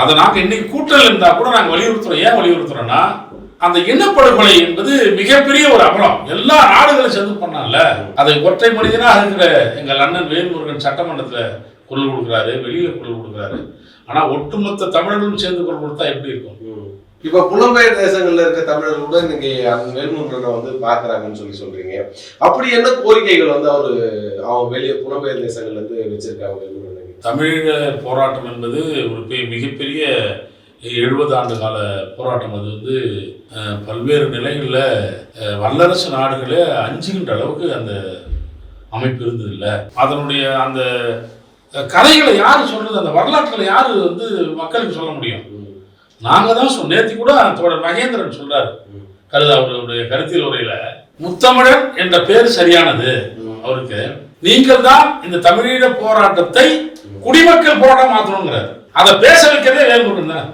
அதை நாங்கள் இன்னைக்கு கூட்டல் இருந்தால் கூட நாங்கள் வலியுறுத்துறோம். ஏன் வலியுறுத்துறோம்னா, அந்த இனப்படுகொலை என்பது மிகப்பெரிய ஒரு அவலம். எல்லா நாடுகளும் சேர்ந்து பண்ணால, அதை ஒற்றை மனிதனாக இருக்கிற எங்கள் அண்ணன் வேல்முருகன் சட்டமன்றத்தில் குரல் கொடுக்குறாரு, வெளியில குரல் கொடுக்குறாரு. ஆனால் ஒட்டுமொத்த தமிழர்களும் சேர்ந்து குரல் கொடுத்தா எப்படி இருக்கும்? இப்ப புலம்பெயர் தேசங்கள்ல இருக்க தமிழர்கள் கூட இன்னைக்கு வேல்முருகனை வந்து பாக்குறாங்கன்னு சொல்றீங்க. அப்படி என்ன கோரிக்கைகள் வந்து அவன் வெளியே புலம்பெயர் தேசங்கள்ல இருந்து வச்சிருக்காங்க வேல்முருகன்? தமிழீழ போராட்டம் என்பது ஒரு மிகப்பெரிய 70 ஆண்டு கால போராட்டம். அது வந்து பல்வேறு நிலைகளில் வல்லரசு நாடுகளே அஞ்சுகின்ற அளவுக்கு அந்த அமைப்பு இருந்தது இல்லை. அதனுடைய அந்த கதைகளை யார் சொல்றது, அந்த வரலாற்றில் யார் வந்து மக்களுக்கு சொல்ல முடியும்? நாங்கள் தான் நேற்று கூட தோழர் மகேந்திரன் சொல்றாரு அவருடைய கருத்தியல் உரையில, முத்தமிழன் என்ற பேர் சரியானது அவருக்கு, நீங்கள் தான் இந்த தமிழீழ போராட்டத்தை குடிமக்கள் போராட்டம் மாற்றணுங்கிறார். அதை பேச வைக்கிறதே வேல்முருகன் தான்.